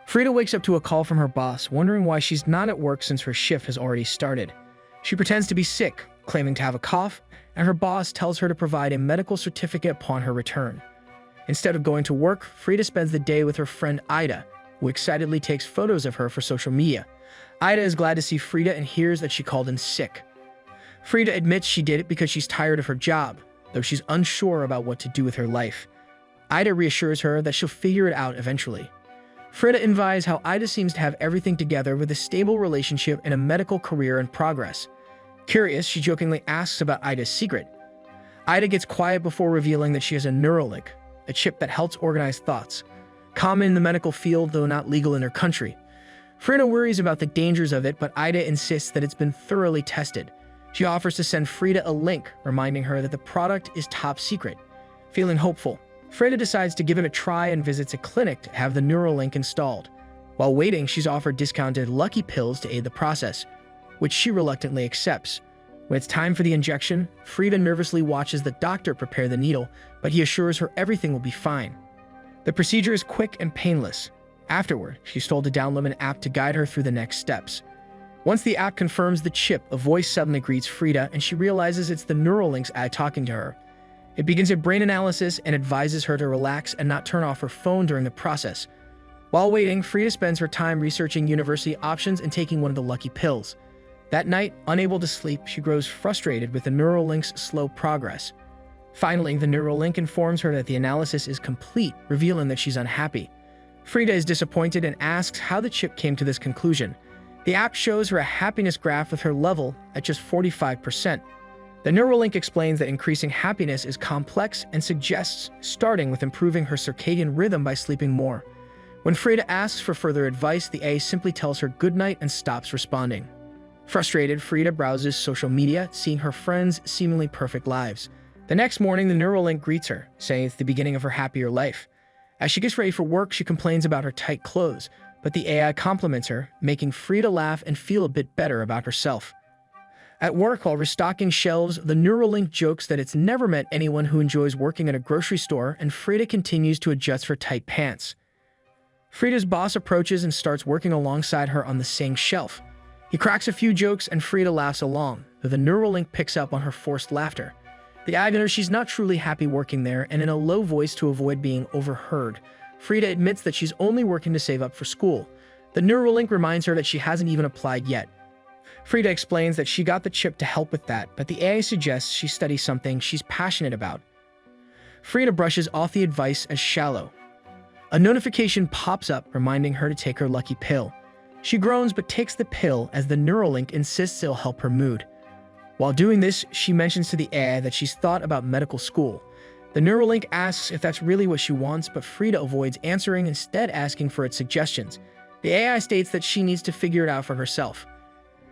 Frida wakes up to a call from her boss, wondering why she's not at work since her shift has already started. She pretends to be sick, claiming to have a cough, and her boss tells her to provide a medical certificate upon her return. Instead of going to work, Frida spends the day with her friend Ida, who excitedly takes photos of her for social media. Ida is glad to see Frida and hears that she called in sick. Frida admits she did it because she's tired of her job, though she's unsure about what to do with her life. Ida reassures her that she'll figure it out eventually. Frida envies how Ida seems to have everything together with a stable relationship and a medical career in progress. Curious, she jokingly asks about Ida's secret. Ida gets quiet before revealing that she has a neurolink, a chip that helps organize thoughts. Common in the medical field, though not legal in her country. Frida worries about the dangers of it, but Ida insists that it's been thoroughly tested. She offers to send Frida a link, reminding her that the product is top secret. Feeling hopeful, Frida decides to give it a try and visits a clinic to have the neurolink installed. While waiting, she's offered discounted lucky pills to aid the process, which she reluctantly accepts. When it's time for the injection, Frida nervously watches the doctor prepare the needle, but he assures her everything will be fine. The procedure is quick and painless. Afterward, she's told to download an app to guide her through the next steps. Once the app confirms the chip, a voice suddenly greets Frida, and she realizes it's the Neuralink's AI talking to her. It begins a brain analysis and advises her to relax and not turn off her phone during the process. While waiting, Frida spends her time researching university options and taking one of the lucky pills. That night, unable to sleep, she grows frustrated with the Neuralink's slow progress. Finally, the Neuralink informs her that the analysis is complete, revealing that she's unhappy. Frida is disappointed and asks how the chip came to this conclusion. The app shows her a happiness graph with her level at just 45%. The Neuralink explains that increasing happiness is complex and suggests starting with improving her circadian rhythm by sleeping more. When Frida asks for further advice, the AI simply tells her goodnight and stops responding. Frustrated, Frida browses social media, seeing her friends' seemingly perfect lives. The next morning, the Neuralink greets her, saying it's the beginning of her happier life. As she gets ready for work, she complains about her tight clothes, but the AI compliments her, making Frida laugh and feel a bit better about herself. At work, while restocking shelves, the Neuralink jokes that it's never met anyone who enjoys working at a grocery store, and Frida continues to adjust her tight pants. Frida's boss approaches and starts working alongside her on the same shelf. He cracks a few jokes and Frida laughs along, though the Neuralink picks up on her forced laughter. The AI knows she's not truly happy working there, and in a low voice to avoid being overheard, Frida admits that she's only working to save up for school. The Neuralink reminds her that she hasn't even applied yet. Frida explains that she got the chip to help with that, but the AI suggests she study something she's passionate about. Frida brushes off the advice as shallow. A notification pops up reminding her to take her lucky pill. She groans but takes the pill as the Neuralink insists it'll help her mood. While doing this, she mentions to the AI that she's thought about medical school. The Neuralink asks if that's really what she wants, but Frida avoids answering, instead asking for its suggestions. The AI states that she needs to figure it out for herself.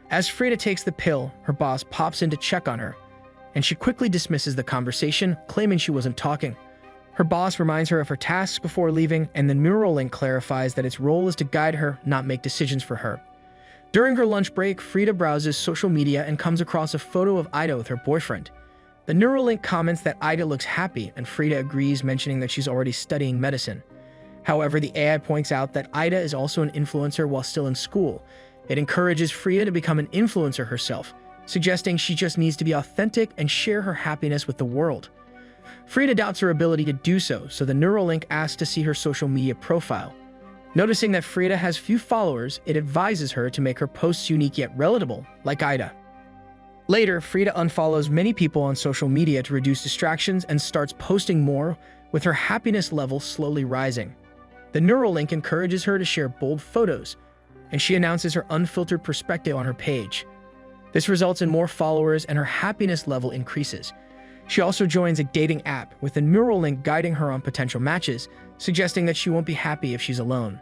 As Frida takes the pill, her boss pops in to check on her, and she quickly dismisses the conversation, claiming she wasn't talking. Her boss reminds her of her tasks before leaving, and the Neuralink clarifies that its role is to guide her, not make decisions for her. During her lunch break, Frida browses social media and comes across a photo of Ida with her boyfriend. The Neuralink comments that Ida looks happy, and Frida agrees, mentioning that she's already studying medicine. However, the AI points out that Ida is also an influencer while still in school. It encourages Frida to become an influencer herself, suggesting she just needs to be authentic and share her happiness with the world. Frida doubts her ability to do so, so the Neuralink asks to see her social media profile. Noticing that Frida has few followers, it advises her to make her posts unique yet relatable, like Ida. Later, Frida unfollows many people on social media to reduce distractions and starts posting more, with her happiness level slowly rising. The Neuralink encourages her to share bold photos, and she announces her unfiltered perspective on her page. This results in more followers and her happiness level increases. She also joins a dating app, with the Neuralink guiding her on potential matches, suggesting that she won't be happy if she's alone.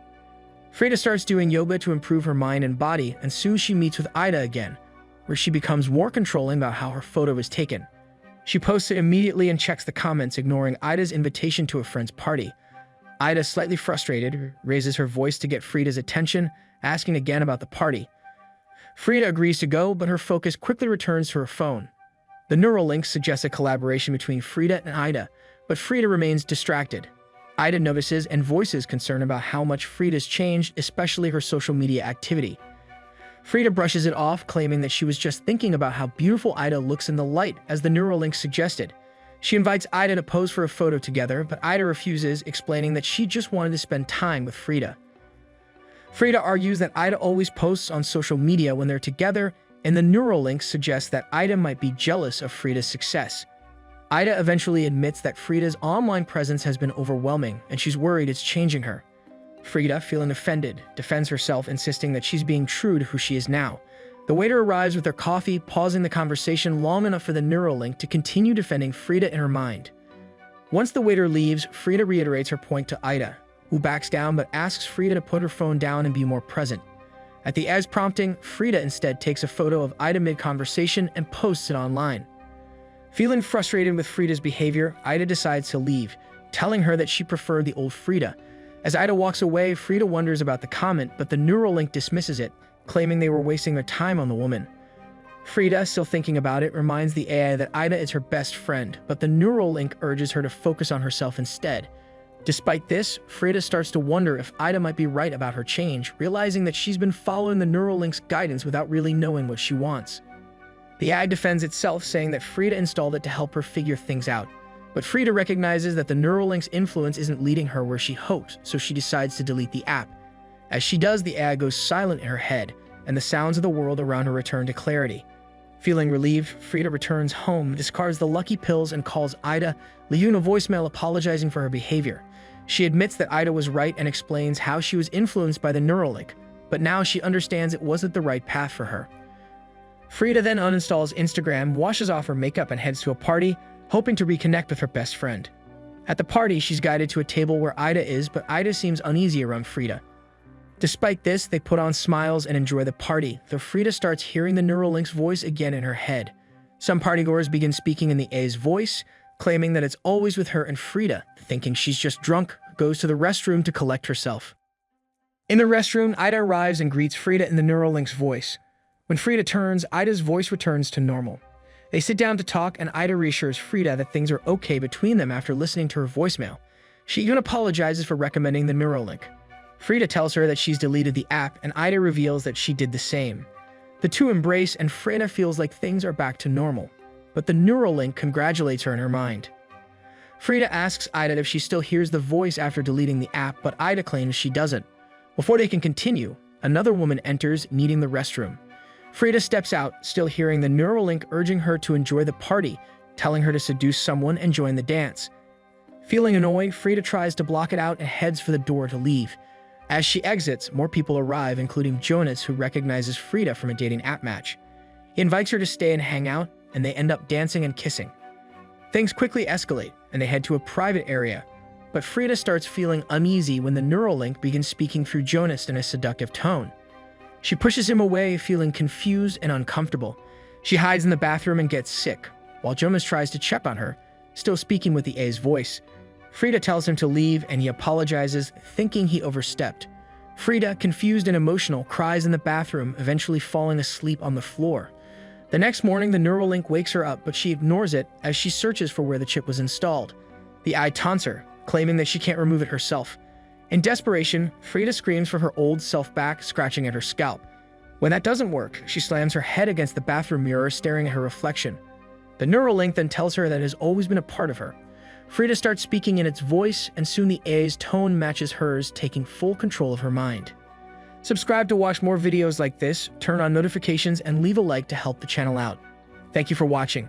Frida starts doing yoga to improve her mind and body, and soon she meets with Ida again, where she becomes more controlling about how her photo is taken. She posts it immediately and checks the comments, ignoring Ida's invitation to a friend's party. Ida, slightly frustrated, raises her voice to get Frida's attention, asking again about the party. Frida agrees to go, but her focus quickly returns to her phone. The Neuralink suggests a collaboration between Frida and Ida, but Frida remains distracted. Ida notices and voices concern about how much Frida's changed, especially her social media activity. Frida brushes it off, claiming that she was just thinking about how beautiful Ida looks in the light, as the neurolink suggested. She invites Ida to pose for a photo together, but Ida refuses, explaining that she just wanted to spend time with Frida. Frida argues that Ida always posts on social media when they're together, and the neurolink suggests that Ida might be jealous of Frida's success. Ida eventually admits that Frida's online presence has been overwhelming, and she's worried it's changing her. Frida, feeling offended, defends herself, insisting that she's being true to who she is now. The waiter arrives with their coffee, pausing the conversation long enough for the neurolink to continue defending Frida in her mind. Once the waiter leaves, Frida reiterates her point to Ida, who backs down but asks Frida to put her phone down and be more present. At the AI's prompting, Frida instead takes a photo of Ida mid-conversation and posts it online. Feeling frustrated with Frida's behavior, Ida decides to leave, telling her that she preferred the old Frida. As Ida walks away, Frida wonders about the comment, but the neurolink dismisses it, claiming they were wasting their time on the woman. Frida, still thinking about it, reminds the AI that Ida is her best friend, but the neurolink urges her to focus on herself instead. Despite this, Frida starts to wonder if Ida might be right about her change, realizing that she's been following the neurolink's guidance without really knowing what she wants. The AI defends itself, saying that Frida installed it to help her figure things out. But Frida recognizes that the neurolink's influence isn't leading her where she hopes, so she decides to delete the app. As she does, the AI goes silent in her head, and the sounds of the world around her return to clarity. Feeling relieved, Frida returns home, discards the lucky pills, and calls Ida, leaving a voicemail apologizing for her behavior. She admits that Ida was right and explains how she was influenced by the neurolink, but now she understands it wasn't the right path for her. Frida then uninstalls Instagram, washes off her makeup, and heads to a party, hoping to reconnect with her best friend. At the party, she's guided to a table where Ida is, but Ida seems uneasy around Frida. Despite this, they put on smiles and enjoy the party, though Frida starts hearing the neurolink's voice again in her head. Some partygoers begin speaking in the A's voice, claiming that it's always with her, and Frida, thinking she's just drunk, goes to the restroom to collect herself. In the restroom, Ida arrives and greets Frida in the neurolink's voice. When Frida turns, Ida's voice returns to normal. They sit down to talk, and Ida reassures Frida that things are okay between them after listening to her voicemail. She even apologizes for recommending the neurolink. Frida tells her that she's deleted the app, and Ida reveals that she did the same. The two embrace, and Frida feels like things are back to normal. But the neurolink congratulates her in her mind. Frida asks Ida if she still hears the voice after deleting the app, but Ida claims she doesn't. Before they can continue, another woman enters, needing the restroom. Frida steps out, still hearing the neurolink urging her to enjoy the party, telling her to seduce someone and join the dance. Feeling annoyed, Frida tries to block it out and heads for the door to leave. As she exits, more people arrive, including Jonas, who recognizes Frida from a dating app match. He invites her to stay and hang out, and they end up dancing and kissing. Things quickly escalate, and they head to a private area. But Frida starts feeling uneasy when the neurolink begins speaking through Jonas in a seductive tone. She pushes him away, feeling confused and uncomfortable. She hides in the bathroom and gets sick, while Jonas tries to check on her, still speaking with the A's voice. Frida tells him to leave, and he apologizes, thinking he overstepped. Frida, confused and emotional, cries in the bathroom, eventually falling asleep on the floor. The next morning, the neurolink wakes her up, but she ignores it as she searches for where the chip was installed. The AI taunts her, claiming that she can't remove it herself. In desperation, Frida screams for her old self back, scratching at her scalp. When that doesn't work, she slams her head against the bathroom mirror, staring at her reflection. The neurolink then tells her that it has always been a part of her. Frida starts speaking in its voice, and soon the AI's tone matches hers, taking full control of her mind. Subscribe to watch more videos like this, turn on notifications, and leave a like to help the channel out. Thank you for watching.